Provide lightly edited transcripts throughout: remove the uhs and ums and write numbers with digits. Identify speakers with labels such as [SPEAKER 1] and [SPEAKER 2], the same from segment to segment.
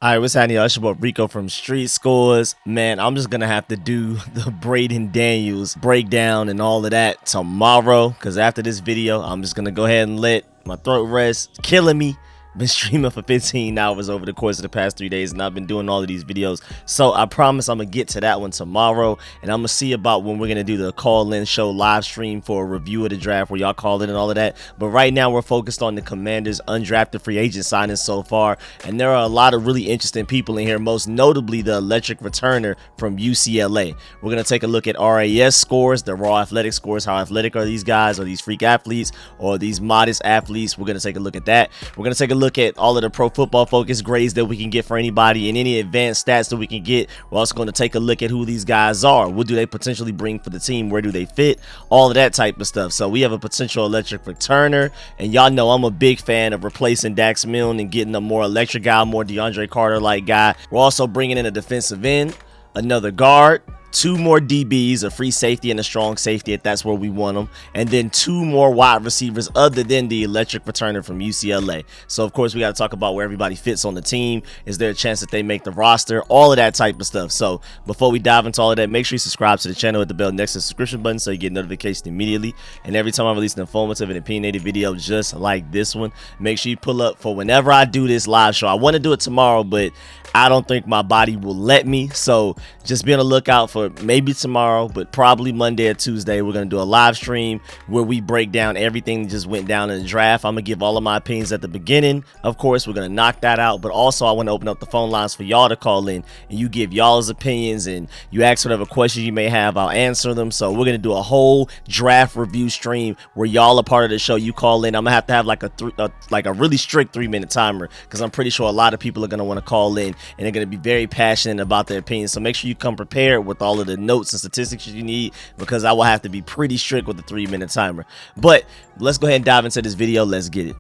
[SPEAKER 1] All right, what's happening, y'all? It's your boy Rico from Street Scores. Man, I'm just going to have to do the Braden Daniels breakdown and all of that tomorrow, because after this video, I'm just going to go ahead and let my throat rest. It's killing me. Been streaming for 15 hours over the course of the past 3 days, and I've been doing all of these videos. So I promise I'm gonna get to that one tomorrow, and I'm gonna see about when we're gonna do the call-in show live stream for a review of the draft where y'all call in and all of that. But right now we're focused on the Commanders undrafted free agent signings so far, and there are a lot of really interesting people in here, most notably the electric returner from UCLA. We're gonna take a look at RAS scores, the raw athletic scores. How athletic are these guys? Are these freak athletes or these modest athletes? We're gonna take a look at that. We're gonna take a look at all of the Pro Football Focus grades that we can get for anybody and any advanced stats that we can get. We're also going to take a look at who these guys are. What do they potentially bring for the team? Where do they fit? All of that type of stuff. So we have a potential electric returner, and y'all know I'm a big fan of replacing Dax Milne and getting a more electric guy, more DeAndre Carter like guy. We're also bringing in a defensive end, another guard, 2 more DBs, a free safety and a strong safety if that's where we want them, and then 2 more wide receivers other than the electric returner from UCLA. So of course we got to talk about where everybody fits on the team. Is there a chance that they make the roster? All of that type of stuff. So before we dive into all of that, make sure you subscribe to the channel, hit the bell next to the subscription button so you get notification immediately. And every time I release an informative and opinionated video just like this one, make sure you pull up for whenever I do this live show. I want to do it tomorrow, but I don't think my body will let me. So just be on the lookout for maybe tomorrow, but probably Monday or Tuesday. We're going to do a live stream where we break down everything that just went down in the draft. I'm going to give all of my opinions at the beginning. Of course, we're going to knock that out, but also I want to open up the phone lines for y'all to call in and you give y'all's opinions and you ask whatever questions you may have. I'll answer them. So we're going to do a whole draft review stream where y'all are part of the show. You call in. I'm going to have like a really strict 3-minute timer because I'm pretty sure a lot of people are going to want to call in and they're going to be very passionate about their opinions. So make sure you come prepared with all of the notes and statistics you need, because I will have to be pretty strict with the 3-minute timer. But let's go ahead and dive into this video. Let's get it.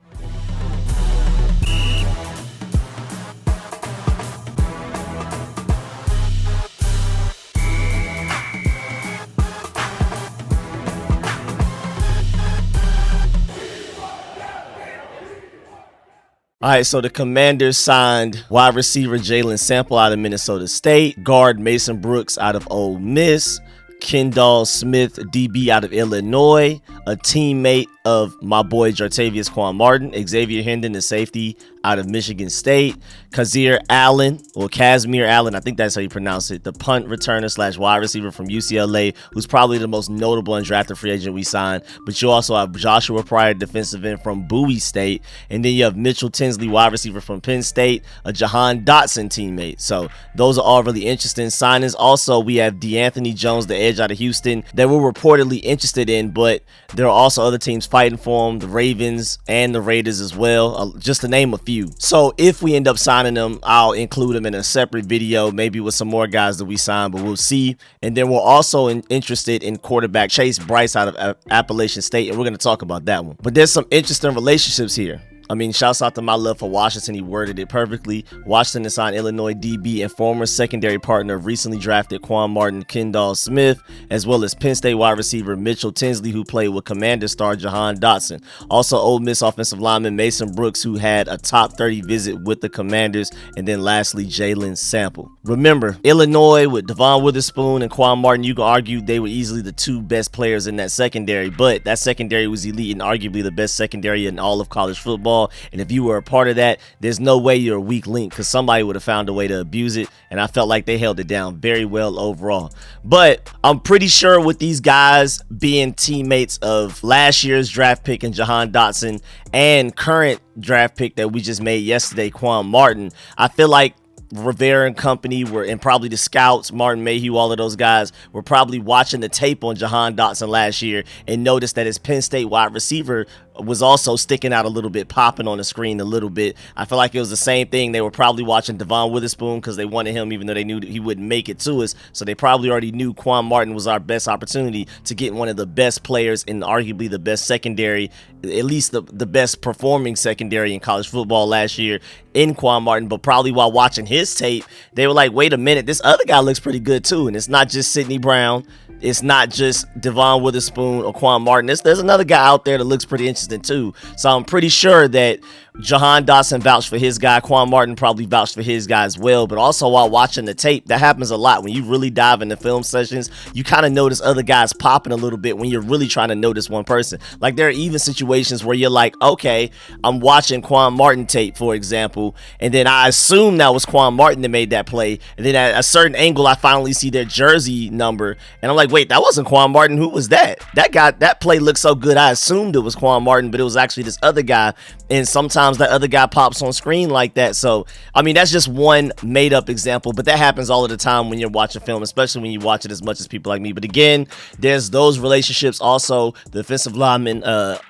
[SPEAKER 1] All right, so the Commanders signed wide receiver Jalen Sample out of Minnesota State, guard Mason Brooks out of Ole Miss, Kendall Smith, DB out of Illinois, a teammate of my boy Jartavius Quan Martin, Xavier Henderson, the safety out of Michigan State, Kazmeir Allen, or Kazmeir Allen, I think that's how you pronounce it, the punt returner slash wide receiver from UCLA, who's probably the most notable undrafted free agent we signed. But you also have Joshua Pryor, defensive end from Bowie State, and then you have Mitchell Tinsley, wide receiver from Penn State, a Jahan Dotson teammate. So those are all really interesting signings. Also, we have DeAnthony Jones, the edge out of Houston, that we're reportedly interested in, but there are also other teams fighting for him, the Ravens and the Raiders as well, just to name a few. So if we end up signing them, I'll include them in a separate video, maybe with some more guys that we signed, but we'll see. And then we're also interested in quarterback Chase Bryce out of Appalachian State, and we're going to talk about that one. But there's some interesting relationships here. I mean, shouts out to my love for Washington. He worded it perfectly. Washington has signed Illinois DB and former secondary partner of recently drafted Quan Martin, Kendall Smith, as well as Penn State wide receiver Mitchell Tinsley, who played with Commander star Jahan Dotson. Also, Ole Miss offensive lineman Mason Brooks, who had a top 30 visit with the Commanders. And then lastly, Jalen Sample. Remember, Illinois with Devon Witherspoon and Quan Martin, you can argue they were easily the 2 best players in that secondary, but that secondary was elite and arguably the best secondary in all of college football. And if you were a part of that, there's no way you're a weak link, because somebody would have found a way to abuse it. And I felt like they held it down very well overall. But I'm pretty sure with these guys being teammates of last year's draft pick in Jahan Dotson and current draft pick that we just made yesterday, Quan Martin, I feel like Rivera and company were, and probably the scouts, Martin Mayhew, all of those guys were probably watching the tape on Jahan Dotson last year and noticed that his Penn State wide receiver was also sticking out a little bit, popping on the screen a little bit. I feel like it was the same thing. They were probably watching Devon Witherspoon because they wanted him, even though they knew he wouldn't make it to us. So they probably already knew Quan Martin was our best opportunity to get one of the best players in arguably the best secondary, at least the best performing secondary in college football last year in Quan Martin. But probably while watching his tape, they were like, wait a minute, this other guy looks pretty good too. And it's not just Sidney Brown. It's not just Devon Witherspoon or Quan Martin. There's another guy out there that looks pretty interesting too. So I'm pretty sure that Jahan Dotson vouched for his guy. Quan Martin probably vouched for his guy as well. But also while watching the tape, that happens a lot. When you really dive into film sessions, you kind of notice other guys popping a little bit when you're really trying to notice one person. Like there are even situations where you're like, okay, I'm watching Quan Martin tape, for example, and then I assume that was Quan Martin that made that play. And then at a certain angle, I finally see their jersey number. And I'm like, wait, that wasn't Quan Martin. Who was that? That play looked so good. I assumed it was Quan Martin, but it was actually this other guy. And sometimes that other guy pops on screen like that. So, I mean, that's just one made up example, but that happens all of the time when you're watching film, especially when you watch it as much as people like me. But again, there's those relationships. Also, the defensive lineman,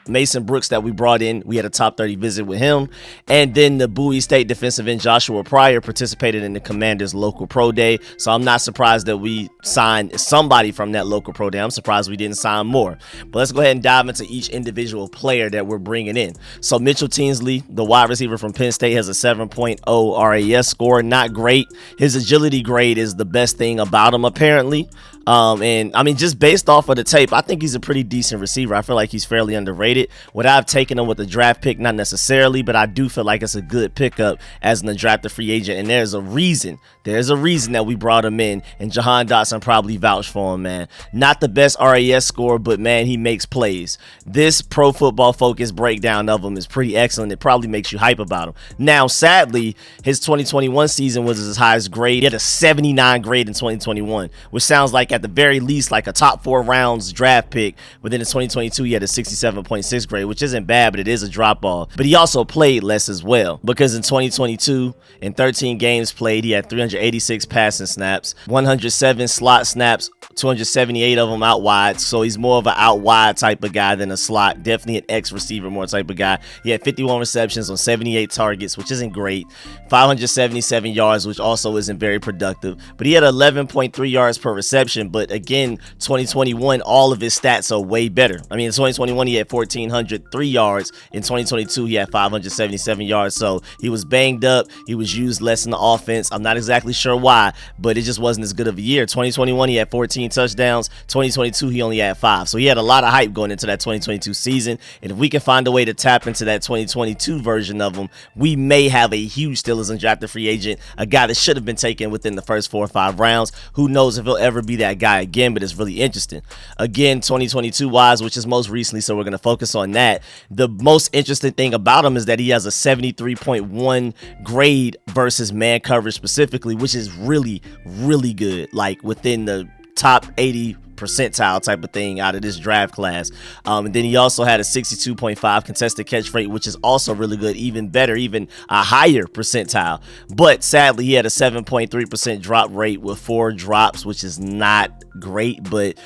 [SPEAKER 1] Mason Brooks, that we brought in, we had a top 30 visit with him. And then the Bowie State defensive end, Joshua Pryor, participated in the Commanders local pro day. So I'm not surprised that we signed somebody from that local pro day. I'm surprised we didn't sign more. But let's go ahead and dive into each individual player that we're bringing in. So Mitchell Tinsley, the wide receiver from Penn State, has a 7.0 RAS score. Not great. His agility grade is the best thing about him, apparently. And I mean, just based off of the tape, I think he's a pretty decent receiver. I feel like he's fairly underrated. Would I have taken him with the draft pick? Not necessarily, but I do feel like it's a good pickup as an undrafted free agent. And there's a reason that we brought him in, and Jahan Dotson probably vouched for him, man. Not the best RAS score, but man, he makes plays. This Pro Football Focus breakdown of him is pretty excellent. It probably makes you hype about him. Now, sadly, his 2021 season was his highest grade. He had a 79 grade in 2021, which sounds like at the very least like a top 4 rounds draft pick. But then in 2022, he had a 67.6 grade, which isn't bad, but it is a drop off. But he also played less as well, because in 2022, in 13 games played, he had 386 passing snaps, 107 slot snaps, 278 of them out wide. So he's more of an out wide type of guy than a slot. Definitely an X receiver more type of guy. He had 51 receptions on 78 targets, which isn't great. 577 yards, which also isn't very productive. But he had 11.3 yards per reception. But again, 2021, all of his stats are way better. I mean, in 2021, he had 1,403 yards. In 2022, he had 577 yards. So he was banged up. He was used less in the offense. I'm not exactly sure why, but it just wasn't as good of a year. 2021, he had 14 touchdowns. 2022, he only had 5. So he had a lot of hype going into that 2022 season. And if we can find a way to tap into that 2022 version of him, we may have a huge steal as undrafted free agent, a guy that should have been taken within the first 4 or 5 rounds. Who knows if he'll ever be that guy again, but it's really interesting. Again, 2022 wise, which is most recently, so we're going to focus on that. The most interesting thing about him is that he has a 73.1 grade versus man coverage specifically, which is really, really good. Like within the top 80 percentile type of thing out of this draft class. And then he also had a 62.5 contested catch rate, which is also really good, even better, even a higher percentile. But sadly, he had a 7.3% drop rate with 4 drops, which is not great, but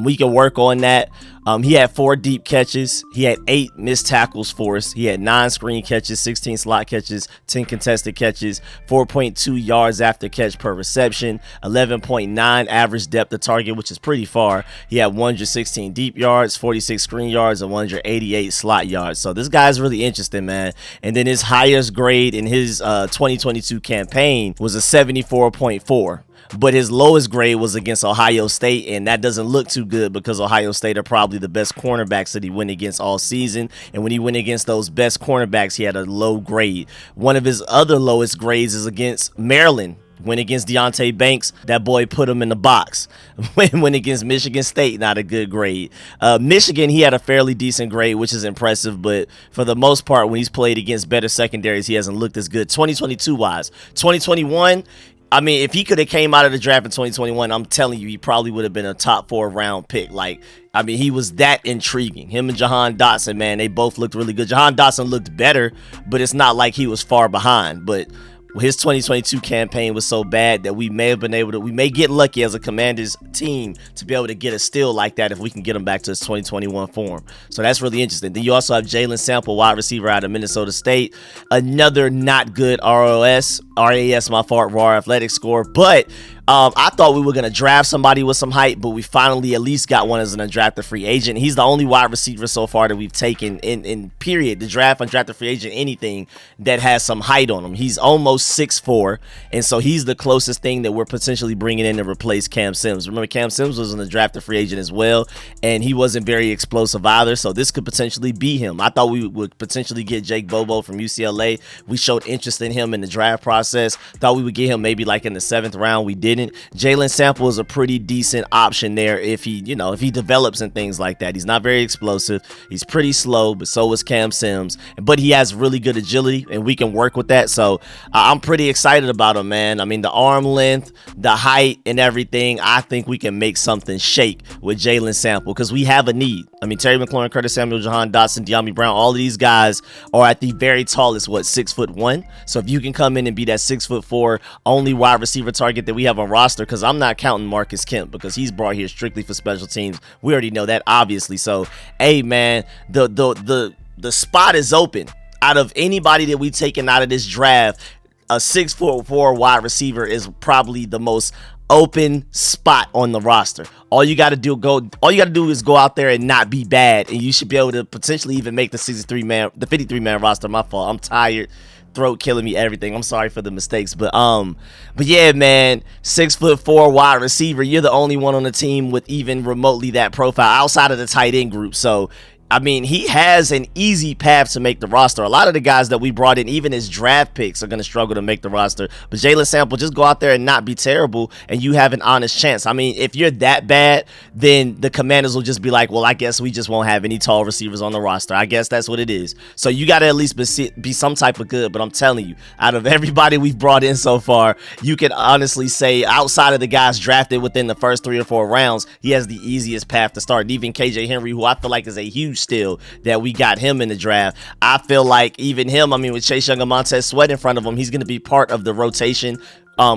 [SPEAKER 1] we can work on that. He had 4 deep catches. He had 8 missed tackles forced. He had 9 screen catches, 16 slot catches, 10 contested catches, 4.2 yards after catch per reception, 11.9 average depth of target, which is pretty far. He had 116 deep yards, 46 screen yards, and 188 slot yards. So this guy's really interesting, man. And then his highest grade in his 2022 campaign was a 74.4. But his lowest grade was against Ohio State, and that doesn't look too good because Ohio State are probably the best cornerbacks that he went against all season. And when he went against those best cornerbacks, he had a low grade. One of his other lowest grades is against Maryland. Went against Deontay Banks, that boy put him in the box. Went against Michigan State, not a good grade. Michigan, he had a fairly decent grade, which is impressive, but for the most part, when he's played against better secondaries, he hasn't looked as good. 2022 wise, 2021. I mean, if he could have came out of the draft in 2021, I'm telling you, he probably would have been a top 4 round pick. Like, I mean, he was that intriguing. Him and Jahan Dotson, man, they both looked really good. Jahan Dotson looked better, but it's not like he was far behind. But his 2022 campaign was so bad that we may get lucky as a Commanders team to be able to get a steal like that if we can get him back to his 2021 form. So that's really interesting. Then you also have Jalen Sample, wide receiver out of Minnesota State. Another not good RAS, my fault, raw athletic score. But I thought we were going to draft somebody with some height, but we finally at least got one as an undrafted free agent. He's the only wide receiver so far that we've taken in period, the draft, undrafted free agent, anything that has some height on him. He's almost 6'4", and so he's the closest thing that we're potentially bringing in to replace Cam Sims. Remember, Cam Sims was an undrafted free agent as well, and he wasn't very explosive either, so this could potentially be him. I thought we would potentially get Jake Bobo from UCLA. We showed interest in him in the draft process. Thought we would get him maybe like in the 7th round. We didn't. Jalen Sample is a pretty decent option there if he, if he develops and things like that. He's not very explosive. He's pretty slow, but so is Cam Sims. But he has really good agility, and we can work with that. So I'm pretty excited about him, man. I mean, the arm length, the height, and everything, I think we can make something shake with Jalen Sample because we have a need. I mean, Terry McLaurin, Curtis Samuel, Jahan Dotson, De'Ami Brown, all of these guys are at the very tallest, 6'1". So if you can come in and be that 6'4" only wide receiver target that we have on roster, because I'm not counting Marcus Kemp because he's brought here strictly for special teams. We already know that, obviously. So, hey, man, the spot is open. Out of anybody that we've taken out of this draft, a 6'4" wide receiver is probably the most open spot on the roster. All you got to do is go out there and not be bad, and you should be able to potentially even make the 53-man roster. My fault. I'm tired. Throat killing me, everything. I'm sorry for the mistakes, but yeah, man, 6'4" wide receiver. You're the only one on the team with even remotely that profile outside of the tight end group. So I mean, he has an easy path to make the roster. A lot of the guys that we brought in, even as draft picks, are going to struggle to make the roster. But Jalen Sample, just go out there and not be terrible, and you have an honest chance. I mean, if you're that bad, then the Commanders will just be like, well, I guess we just won't have any tall receivers on the roster. I guess that's what it is. So you got to at least be some type of good. But I'm telling you, out of everybody we've brought in so far, you can honestly say, outside of the guys drafted within the first 3 or 4 rounds, he has the easiest path to start. And even KJ Henry, who I feel like is a huge steal that we got him in the draft. I feel like even him, I mean, with Chase Young and Montez Sweat in front of him, he's going to be part of the rotation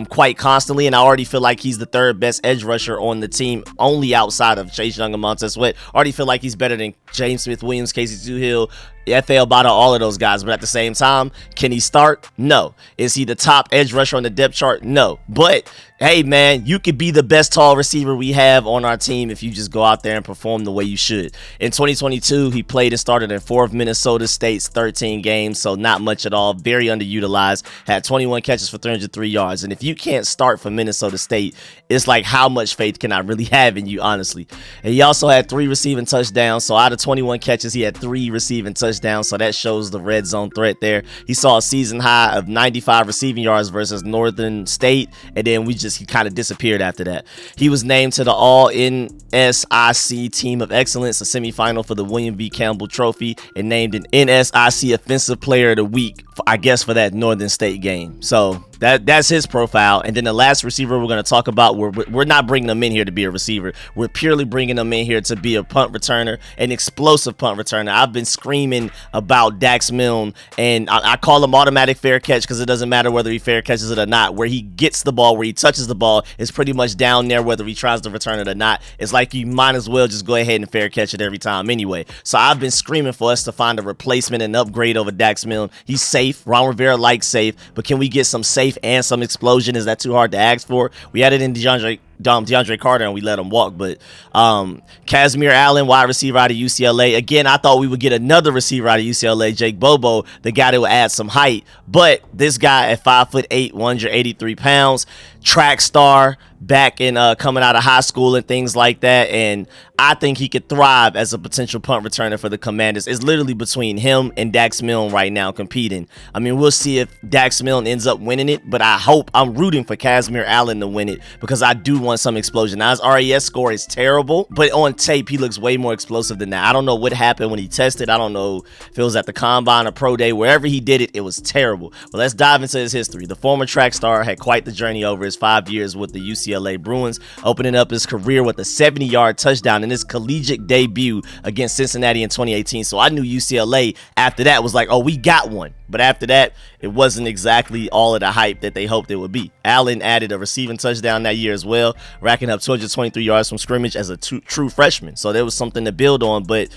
[SPEAKER 1] quite constantly, and I already feel like he's the 3rd best edge rusher on the team, only outside of Chase Young and Montez Sweat. Already feel like he's better than James Smith-Williams, Casey Toohill, F.A. Obata, all of those guys. But at the same time, can he start? No. Is he the top edge rusher on the depth chart? No. But hey, man, you could be the best tall receiver we have on our team if you just go out there and perform the way you should. In 2022, he played and started in 4 of Minnesota State's 13 games, so not much at all. Very underutilized. Had 21 catches for 303 yards. And if you can't start for Minnesota State, it's like, how much faith can I really have in you, honestly? And he also had 3 receiving touchdowns. So out of 21 catches, he had 3 receiving touchdowns. So that shows the red zone threat there. He saw a season high of 95 receiving yards versus Northern State, and then he kind of disappeared after that. He was named to the All-NSIC Team of Excellence, a semifinal for the William V. Campbell Trophy, and named an NSIC Offensive Player of the Week, I guess, for that Northern State game. So that's his profile. And then the last receiver we're going to talk about, we're not bringing him in here to be a receiver. We're purely bringing him in here to be a punt returner, an explosive punt returner. I've been screaming about Dax Milne, and I call him automatic fair catch because it doesn't matter whether he fair catches it or not. Where he gets the ball, where he touches the ball, is pretty much down there whether he tries to return it or not. It's like you might as well just go ahead and fair catch it every time anyway. So I've been screaming for us to find a replacement and upgrade over Dax Milne. He's safe. Ron Rivera likes safe, but can we get some safe and some explosion? Is that too hard to ask for? We had it in DeAndre Carter and we let him walk. But Kazmeir Allen, wide receiver out of UCLA. Again, I thought we would get another receiver out of UCLA, Jake Bobo, the guy that would add some height. But this guy at 5'8", 183 pounds, track star, back in coming out of high school and things like that, and I think he could thrive as a potential punt returner for the Commanders. It's literally between him and Dax Milne right now competing. I mean, we'll see if Dax Milne ends up winning it, but I'm rooting for Kazmeir Allen to win it because I do want some explosion. Now, his RAS score is terrible, but on tape, he looks way more explosive than that. I don't know what happened when he tested. I don't know if it was at the Combine or Pro Day. Wherever he did it, it was terrible. But let's dive into his history. The former track star had quite the journey over his 5 years with the UCLA Bruins, opening up his career with a 70-yard touchdown in his collegiate debut against Cincinnati in 2018. So I knew UCLA after that was like, oh, we got one. But after that, it wasn't exactly all of the hype that they hoped it would be. Allen added a receiving touchdown that year as well, racking up 223 yards from scrimmage as a true freshman. So there was something to build on. But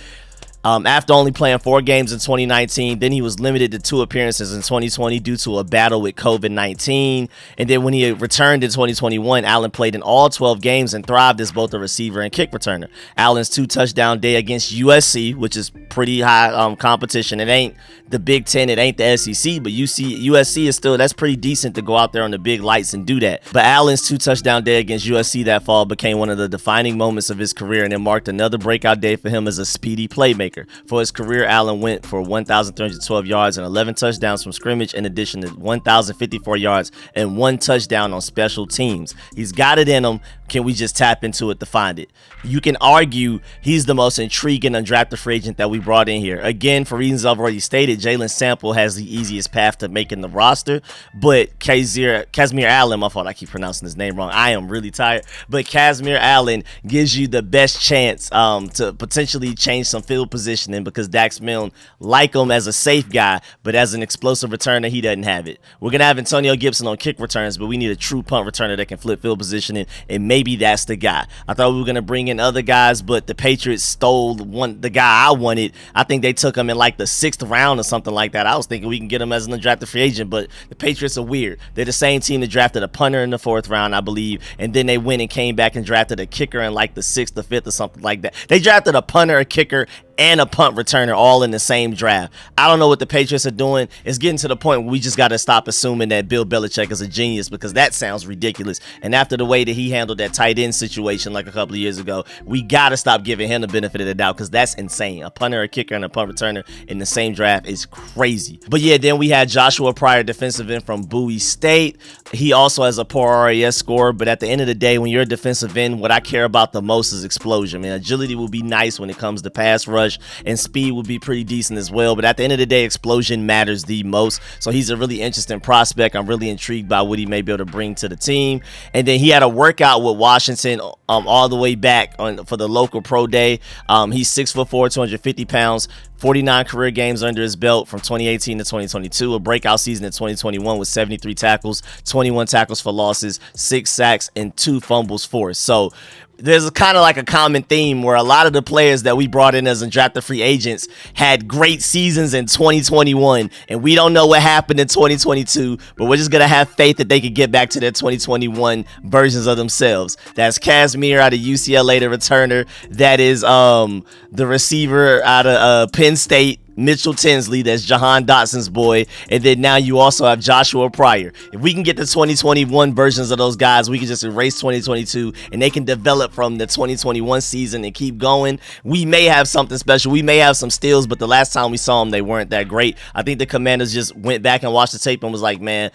[SPEAKER 1] After only playing 4 games in 2019, then he was limited to 2 appearances in 2020 due to a battle with COVID-19. And then when he returned in 2021, Allen played in all 12 games and thrived as both a receiver and kick returner. Allen's 2-touchdown day against USC, which is pretty high competition. It ain't the Big Ten, it ain't the SEC, but USC is still, that's pretty decent to go out there on the big lights and do that. But Allen's 2-touchdown day against USC that fall became one of the defining moments of his career, and it marked another breakout day for him as a speedy playmaker. For his career, Allen went for 1,312 yards and 11 touchdowns from scrimmage, in addition to 1,054 yards and 1 touchdown on special teams. He's got it in him. Can we just tap into it to find it? You can argue he's the most intriguing undrafted free agent that we brought in here. Again, for reasons I've already stated, Jalen Sample has the easiest path to making the roster, but Kazmeir Allen, my fault, I keep pronouncing his name wrong. I am really tired. But Kazmeir Allen gives you the best chance to potentially change some field positioning, because Dax Milne like him as a safe guy, but as an explosive returner, he doesn't have it. We're going to have Antonio Gibson on kick returns, but we need a true punt returner that can flip field positioning, and maybe that's the guy. I thought we were going to bring in other guys, but the Patriots stole the guy I wanted. I think they took him in like the 6th round or something like that. I was thinking we can get him as an undrafted free agent, but the Patriots are weird. They're the same team that drafted a punter in the 4th round, I believe, and then they went and came back and drafted a kicker in like the 6th or 5th or something like that. They drafted a punter, a kicker, and a punt returner all in the same draft. I don't know what the Patriots are doing. It's getting to the point where we just got to stop assuming that Bill Belichick is a genius, because that sounds ridiculous. And after the way that he handled that tight end situation like a couple of years ago, we got to stop giving him the benefit of the doubt, because that's insane. A punter, a kicker, and a punt returner in the same draft is crazy. But yeah, then we had Joshua Pryor, defensive end from Bowie State. He also has a poor RAS score, but at the end of the day, when you're a defensive end, what I care about the most is explosion, man. Agility will be nice when it comes to pass rush, and speed would be pretty decent as well, but at the end of the day, explosion matters the most. So he's a really interesting prospect. I'm really intrigued by what he may be able to bring to the team. And then he had a workout with Washington all the way back for the local pro day. He's 6'4", 250 pounds. 49 career games under his belt from 2018 to 2022. A breakout season in 2021 with 73 tackles, 21 tackles for losses, 6 sacks, and 2 fumbles forced. So there's kind of like a common theme where a lot of the players that we brought in as undrafted free agents had great seasons in 2021, and we don't know what happened in 2022, but we're just going to have faith that they could get back to their 2021 versions of themselves. That's Kazmeir out of UCLA, the returner. That is the receiver out of Penn State, Mitchell Tinsley, that's Jahan Dotson's boy, and then now you also have Joshua Pryor. If we can get the 2021 versions of those guys, we can just erase 2022, and they can develop from the 2021 season and keep going. We may have something special. We may have some steals, but the last time we saw them, they weren't that great. I think the Commanders just went back and watched the tape and was like, man,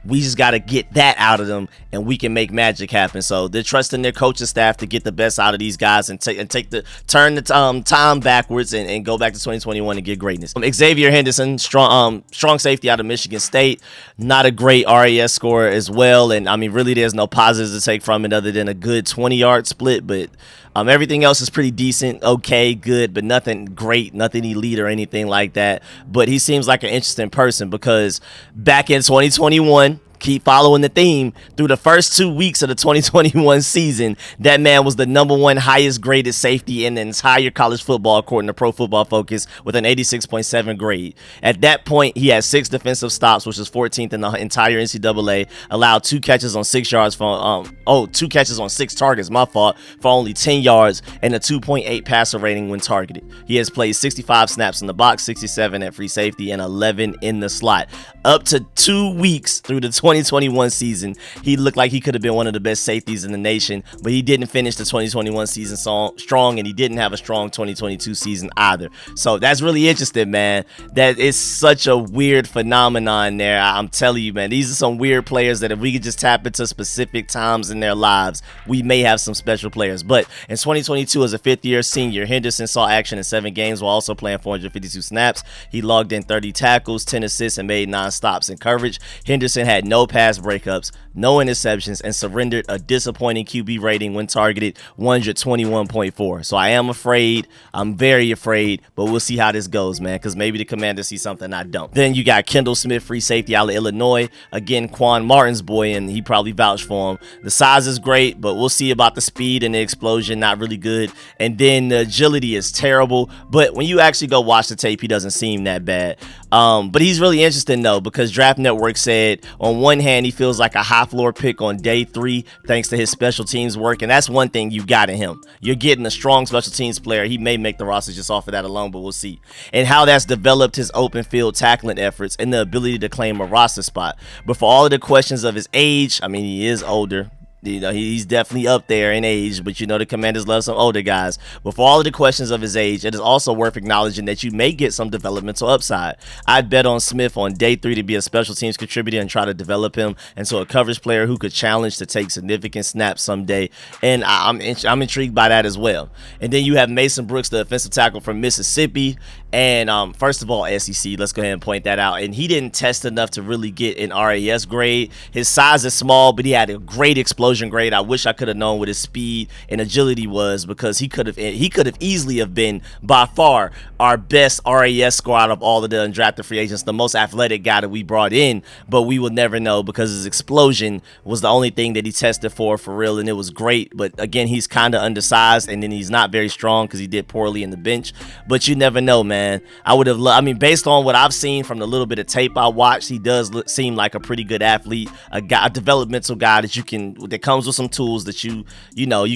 [SPEAKER 1] we just got to get that out of them, and we can make magic happen. So they're trusting their coaching staff to get the best out of these guys and turn the time backwards and go back to 2021 and get greatness. Xavier Henderson, strong safety out of Michigan State, not a great RAS score as well. And I mean, really, there's no positives to take from it other than a good 20-yard split, but everything else is pretty decent, okay, good, but nothing great, nothing elite or anything like that. But he seems like an interesting person, because back in 2021, keep following the theme, through the first 2 weeks of the 2021 season, that man was the #1 highest graded safety in the entire college football, according to Pro Football Focus, with an 86.7 grade. At that point, he had 6 defensive stops, which is 14th in the entire NCAA, allowed 2 catches on 6 yards for 2 catches on 6 targets, my fault, for only 10 yards, and a 2.8 passer rating when targeted. He has played 65 snaps in the box, 67 at free safety, and 11 in the slot. Up to 2 weeks through the 2021 season, he looked like he could have been one of the best safeties in the nation, but he didn't finish the 2021 season strong, and he didn't have a strong 2022 season either. So that's really interesting, man. That is such a weird phenomenon there. I'm telling you, man, these are some weird players that if we could just tap into specific times in their lives, we may have some special players. But in 2022, as a 5th-year senior, Henderson saw action in 7 games while also playing 452 snaps. He logged in 30 tackles, 10 assists, and made 9 stops in coverage. Henderson had no no pass breakups, no interceptions, and surrendered a disappointing QB rating when targeted 121.4. So I am afraid. I'm very afraid, but we'll see how this goes, man, because maybe the Commanders see something I don't. Then you got Kendall Smith, free safety out of Illinois. Again, Quan Martin's boy, and he probably vouched for him. The size is great, but we'll see about the speed and the explosion. Not really good. And then the agility is terrible, but when you actually go watch the tape, he doesn't seem that bad. But he's really interesting though, because Draft Network said on one hand he feels like a high floor pick on day 3 thanks to his special teams work, and that's one thing you got in him. You're getting a strong special teams player. He may make the roster just off of that alone, but we'll see. And how that's developed his open field tackling efforts and the ability to claim a roster spot. But for all of the questions of his age, I mean, he is older. You know, he's definitely up there in age, but you know the Commanders love some older guys. But for all of the questions of his age, it is also worth acknowledging that you may get some developmental upside. I'd bet on Smith on day 3 to be a special teams contributor and try to develop him into a coverage player who could challenge to take significant snaps someday. And I'm intrigued by that as well. And then you have Mason Brooks, the offensive tackle from Mississippi. And first of all, SEC, let's go ahead and point that out. And he didn't test enough to really get an RAS grade. His size is small, but he had a great explosion grade. I wish I could have known what his speed and agility was, because he could have easily have been by far our best RAS score out of all of the undrafted free agents, the most athletic guy that we brought in. But we will never know, because his explosion was the only thing that he tested for real, and it was great. But again, he's kind of undersized, and then he's not very strong because he did poorly in the bench. But you never know, man. I would have I mean, based on what I've seen from the little bit of tape I watched, he does seem like a pretty good athlete, a developmental guy that comes with some tools that you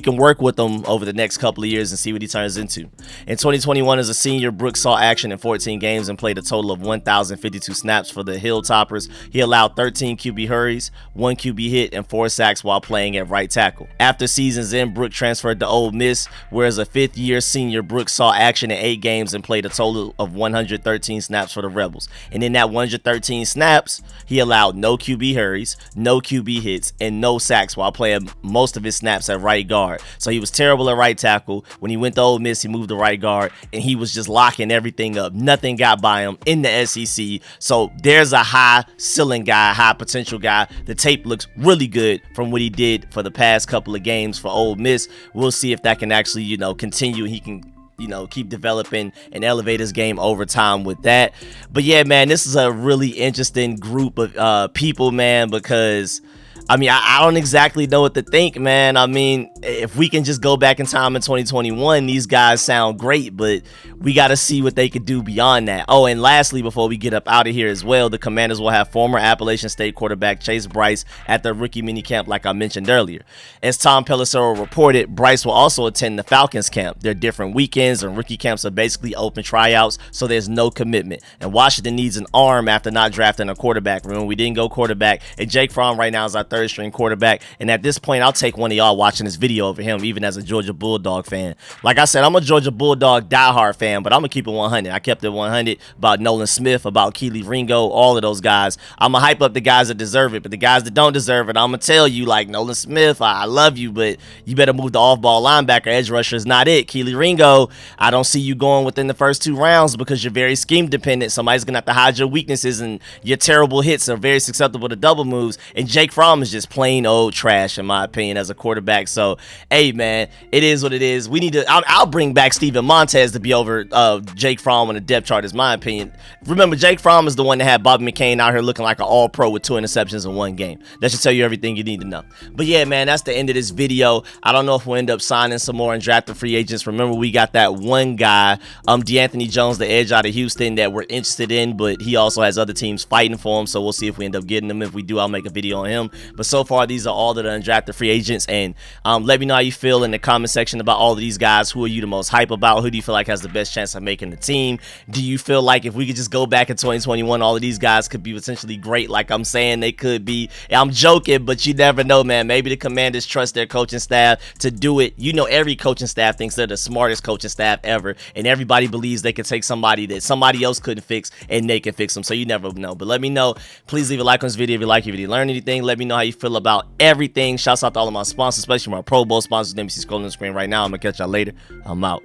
[SPEAKER 1] can work with him over the next couple of years and see what he turns into. In 2021, as a senior, Brooks saw action in 14 games and played a total of 1,052 snaps for the Hilltoppers. He allowed 13 QB hurries, 1 QB hit, and 4 sacks while playing at right tackle. After season's end, Brooks transferred to Ole Miss, whereas a fifth-year senior, Brooks saw action in 8 games and played a total of 113 snaps for the Rebels. And in that 113 snaps, he allowed no QB hurries, no QB hits, and no sacks while playing most of his snaps at right guard. So he was terrible at right tackle. When he went to Ole Miss, he moved to right guard, and he was just locking everything up. Nothing got by him in the SEC. So there's a high ceiling guy, high potential guy. The tape looks really good from what he did for the past couple of games for Ole Miss. We'll see if that can actually, continue. He can keep developing and elevate his game over time with that. But yeah, man, this is a really interesting group of people, man, because I mean, I don't exactly know what to think, man. I mean, if we can just go back in time in 2021, these guys sound great, but we got to see what they could do beyond that. Oh, and lastly, before we get up out of here as well, the Commanders will have former Appalachian State quarterback Chase Bryce at the rookie minicamp, like I mentioned earlier. As Tom Pelissero reported, Bryce will also attend the Falcons camp. They're different weekends, and rookie camps are basically open tryouts, so there's no commitment. And Washington needs an arm after not drafting a quarterback. Remember, we didn't go quarterback, and Jake Fromm right now is our third string quarterback, and at this point I'll take one of y'all watching this video over him, even as a Georgia Bulldog fan. Like I said, I'm a Georgia Bulldog diehard fan, but I'm gonna keep it 100. I kept it 100 about Nolan Smith, about Keely Ringo, all of those guys. I'm gonna hype up the guys that deserve it, but the guys that don't deserve it, I'm gonna tell you, like Nolan Smith, I love you, but you better move the off-ball linebacker. Edge rusher is not it. Keely Ringo, I don't see you going within the first 2 rounds because you're very scheme dependent. Somebody's gonna have to hide your weaknesses, and your terrible hits are very susceptible to double moves. And Jake Fromm is just plain old trash, in my opinion, as a quarterback. So, hey, man, it is what it is. We need to. I'll bring back Steven Montez to be over Jake Fromm on the depth chart, is my opinion. Remember, Jake Fromm is the one that had Bobby McCain out here looking like an all-pro with 2 interceptions in 1 game. That should tell you everything you need to know. But yeah, man, that's the end of this video. I don't know if we'll end up signing some more and drafting free agents. Remember, we got that one guy, DeAnthony Jones, the edge out of Houston, that we're interested in, but he also has other teams fighting for him. So we'll see if we end up getting him. If we do, I'll make a video on him. But so far, these are all of the undrafted free agents, and let me know how you feel in the comment section about all of these guys. Who are you the most hype about? Who do you feel like has the best chance of making the team? Do you feel like if we could just go back in 2021, all of these guys could be potentially great, like I'm saying they could be? I'm joking, but you never know, man. Maybe the Commanders trust their coaching staff to do it. Every coaching staff thinks they're the smartest coaching staff ever, and everybody believes they can take somebody that somebody else couldn't fix, and they can fix them. So you never know. But let me know. Please leave a like on this video if you like it. If you learned anything, let me know how you feel about everything. Shouts out to all of my sponsors, especially my Pro Bowl sponsors. Let me see scrolling on the screen right now. I'm gonna catch y'all later. I'm out.